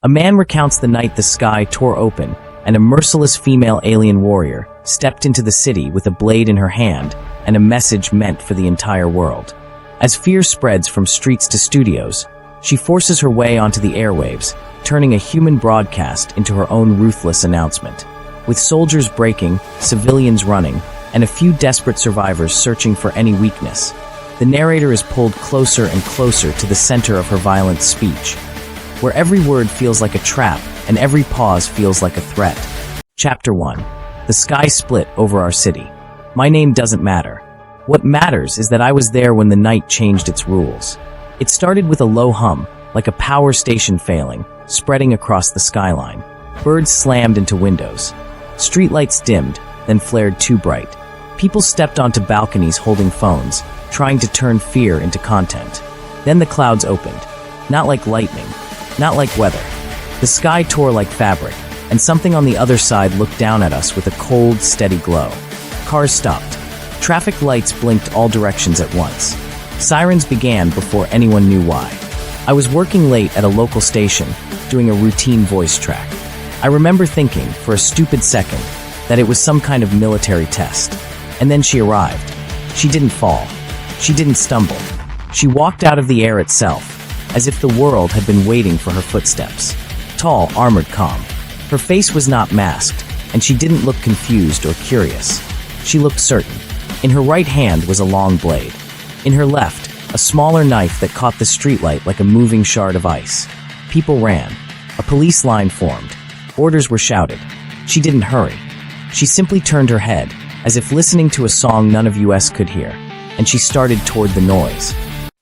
A man recounts the night the sky tore open and a merciless female alien warrior stepped into the city with a blade in her hand and a message meant for the entire world. As fear spreads from streets to studios, she forces her way onto the airwaves, turning a human broadcast into her own ruthless announcement. With soldiers breaking, civilians running, and a few desperate survivors searching for any weakness, the narrator is pulled closer and closer to the center of her violent speech, where every word feels like a trap and every pause feels like a threat. Chapter 1. The sky split over our city. My name doesn't matter. What matters is that I was there when the night changed its rules. It started with a low hum, like a power station failing, spreading across the skyline. Birds slammed into windows. Streetlights dimmed, then flared too bright. People stepped onto balconies holding phones, trying to turn fear into content. Then the clouds opened. Not like lightning, not like weather. The sky tore like fabric, and something on the other side looked down at us with a cold, steady glow. Cars stopped. Traffic lights blinked all directions at once. Sirens began before anyone knew why. I was working late at a local station, doing a routine voice track. I remember thinking, for a stupid second, that it was some kind of military test. And then she arrived. She didn't fall. She didn't stumble. She walked out of the air itself, as if the world had been waiting for her footsteps. Tall, armored, calm. Her face was not masked, and she didn't look confused or curious. She looked certain. In her right hand was a long blade. In her left, a smaller knife that caught the streetlight like a moving shard of ice. People ran. A police line formed. Orders were shouted. She didn't hurry. She simply turned her head, as if listening to a song none of us could hear, and she started toward the noise.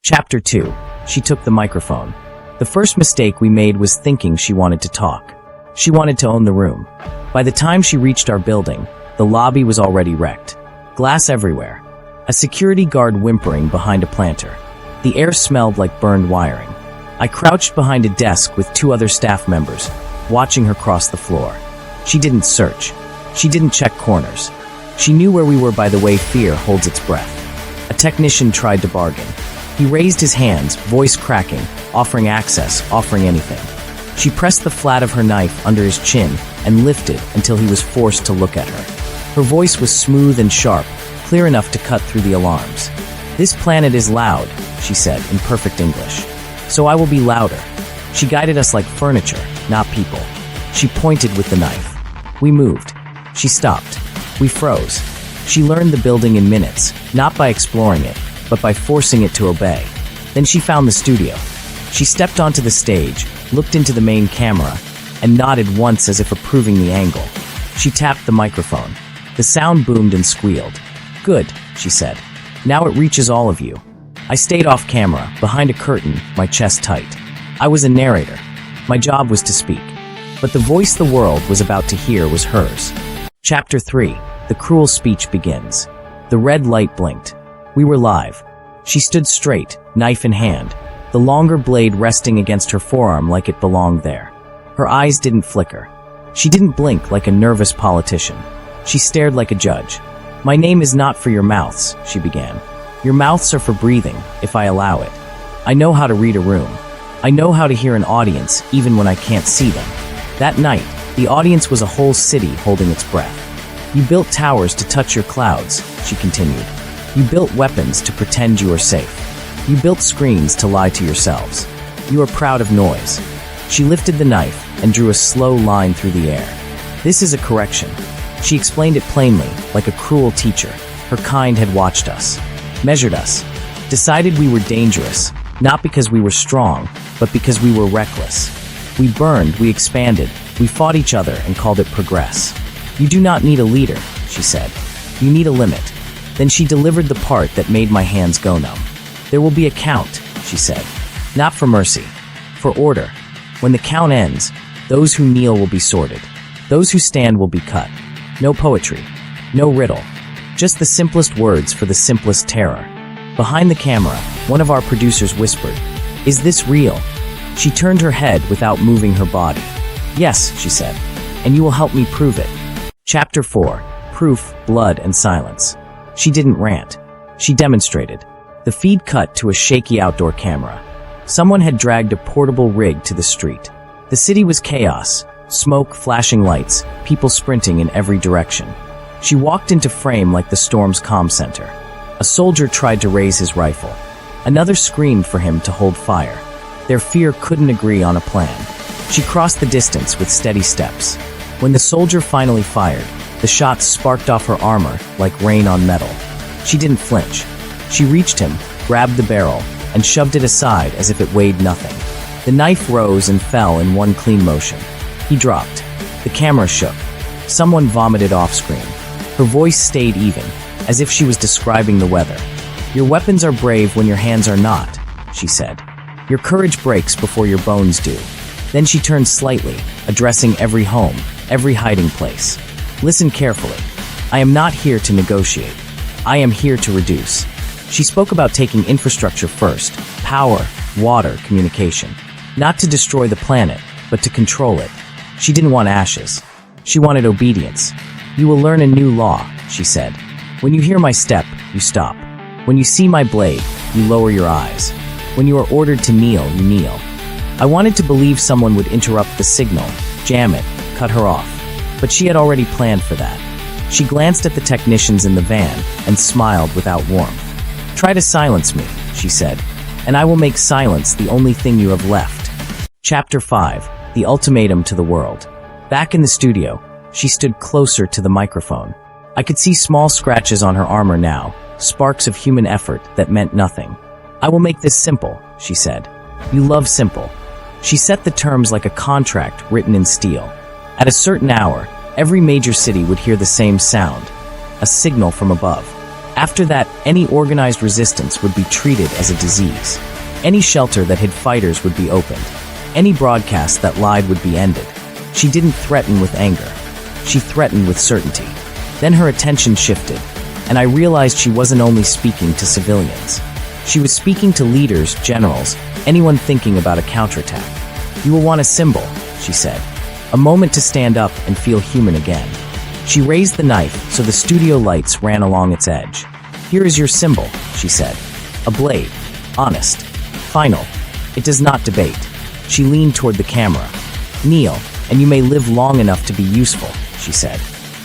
Chapter 2. She took the microphone. The first mistake we made was thinking she wanted to talk. She wanted to own the room. By the time she reached our building, the lobby was already wrecked. Glass everywhere. A security guard whimpering behind a planter. The air smelled like burned wiring. I crouched behind a desk with 2 other staff members, watching her cross the floor. She didn't search. She didn't check corners. She knew where we were by the way fear holds its breath. A technician tried to bargain. He raised his hands, voice cracking, offering access, offering anything. She pressed the flat of her knife under his chin and lifted until he was forced to look at her. Her voice was smooth and sharp, clear enough to cut through the alarms. "This planet is loud," she said in perfect English. "So I will be louder." She guided us like furniture, not people. She pointed with the knife. We moved. She stopped. We froze. She learned the building in minutes, not by exploring it, but by forcing it to obey. Then she found the studio. She stepped onto the stage, looked into the main camera, and nodded once as if approving the angle. She tapped the microphone. The sound boomed and squealed. "Good," she said. "Now it reaches all of you." I stayed off camera, behind a curtain, my chest tight. I was a narrator. My job was to speak. But the voice the world was about to hear was hers. Chapter 3. The cruel speech begins. The red light blinked. We were live. She stood straight, knife in hand, the longer blade resting against her forearm like it belonged there. Her eyes didn't flicker. She didn't blink like a nervous politician. She stared like a judge. "My name is not for your mouths," she began. "Your mouths are for breathing, if I allow it. I know how to read a room. I know how to hear an audience, even when I can't see them." That night, the audience was a whole city holding its breath. "You built towers to touch your clouds," she continued. "You built weapons to pretend you are safe. You built screens to lie to yourselves. You are proud of noise." She lifted the knife and drew a slow line through the air. "This is a correction." She explained it plainly, like a cruel teacher. Her kind had watched us, measured us, decided we were dangerous, not because we were strong, but because we were reckless. We burned, we expanded, we fought each other and called it progress. "You do not need a leader," she said. "You need a limit." Then she delivered the part that made my hands go numb. "There will be a count," she said. "Not for mercy, for order. When the count ends, those who kneel will be sorted. Those who stand will be cut. No poetry, no riddle, just the simplest words for the simplest terror." Behind the camera, one of our producers whispered, "Is this real?" She turned her head without moving her body. "Yes," she said, "and you will help me prove it." Chapter 4. Proof, Blood, and Silence. She didn't rant. She demonstrated. The feed cut to a shaky outdoor camera. Someone had dragged a portable rig to the street. The city was chaos. Smoke, flashing lights, people sprinting in every direction. She walked into frame like the storm's comm center. A soldier tried to raise his rifle. Another screamed for him to hold fire. Their fear couldn't agree on a plan. She crossed the distance with steady steps. When the soldier finally fired, the shots sparked off her armor like rain on metal. She didn't flinch. She reached him, grabbed the barrel, and shoved it aside as if it weighed nothing. The knife rose and fell in one clean motion. He dropped. The camera shook. Someone vomited off-screen. Her voice stayed even, as if she was describing the weather. "Your weapons are brave when your hands are not," she said. "Your courage breaks before your bones do." Then she turned slightly, addressing every home, every hiding place. "Listen carefully. I am not here to negotiate. I am here to reduce." She spoke about taking infrastructure first: power, water, communication. Not to destroy the planet, but to control it. She didn't want ashes. She wanted obedience. "You will learn a new law," she said. "When you hear my step, you stop. When you see my blade, you lower your eyes. When you are ordered to kneel, you kneel." I wanted to believe someone would interrupt the signal, jam it, cut her off. But she had already planned for that. She glanced at the technicians in the van and smiled without warmth. "Try to silence me," she said, "and I will make silence the only thing you have left." Chapter 5. The Ultimatum to the World. Back in the studio, she stood closer to the microphone. I could see small scratches on her armor now, sparks of human effort that meant nothing. "I will make this simple," she said. "You love simple." She set the terms like a contract written in steel. At a certain hour, every major city would hear the same sound, a signal from above. After that, any organized resistance would be treated as a disease. Any shelter that hid fighters would be opened. Any broadcast that lied would be ended. She didn't threaten with anger. She threatened with certainty. Then her attention shifted, and I realized she wasn't only speaking to civilians. She was speaking to leaders, generals, anyone thinking about a counterattack. "You will want a symbol," she said. "A moment to stand up and feel human again." She raised the knife so the studio lights ran along its edge. "Here is your symbol," she said. "A blade. Honest. Final. It does not debate." She leaned toward the camera. "Kneel, and you may live long enough to be useful," she said.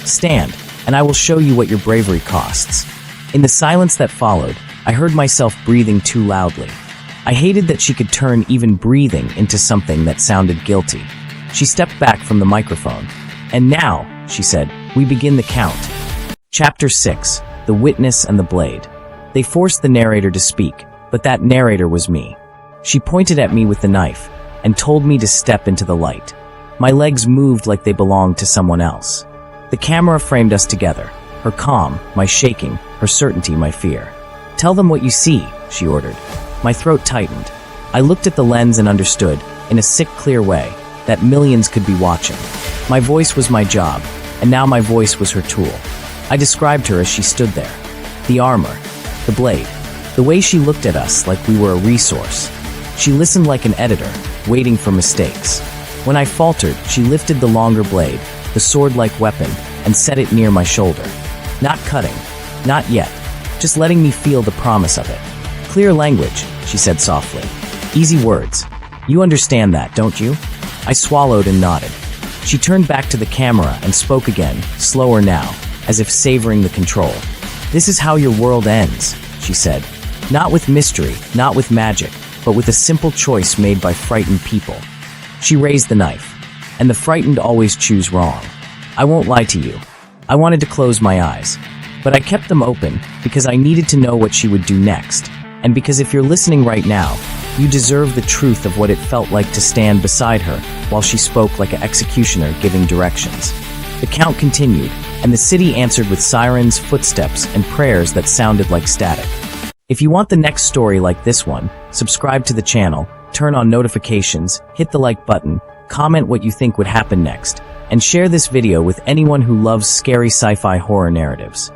"Stand, and I will show you what your bravery costs." In the silence that followed, I heard myself breathing too loudly. I hated that she could turn even breathing into something that sounded guilty. She stepped back from the microphone. "And now," she said, "we begin the count." Chapter 6. The Witness and the Blade. They forced the narrator to speak, but that narrator was me. She pointed at me with the knife and told me to step into the light. My legs moved like they belonged to someone else. The camera framed us together, her calm, my shaking, her certainty, my fear. "Tell them what you see," she ordered. My throat tightened. I looked at the lens and understood, in a sick, clear way, that millions could be watching. My voice was my job, and now my voice was her tool. I described her as she stood there. The armor, the blade, the way she looked at us like we were a resource. She listened like an editor, waiting for mistakes. When I faltered, she lifted the longer blade, the sword-like weapon, and set it near my shoulder. Not cutting. Not yet. Just letting me feel the promise of it. "Clear language," she said softly. "Easy words. You understand that, don't you?" I swallowed and nodded. She turned back to the camera and spoke again, slower now, as if savoring the control. "This is how your world ends," she said. "Not with mystery, not with magic, but with a simple choice made by frightened people." She raised the knife. "And the frightened always choose wrong. I won't lie to you. I wanted to close my eyes. But I kept them open because I needed to know what she would do next. And because if you're listening right now, you deserve the truth of what it felt like to stand beside her while she spoke like an executioner giving directions." The count continued, and the city answered with sirens, footsteps, and prayers that sounded like static. If you want the next story like this one, subscribe to the channel, turn on notifications, hit the like button, comment what you think would happen next, and share this video with anyone who loves scary sci-fi horror narratives.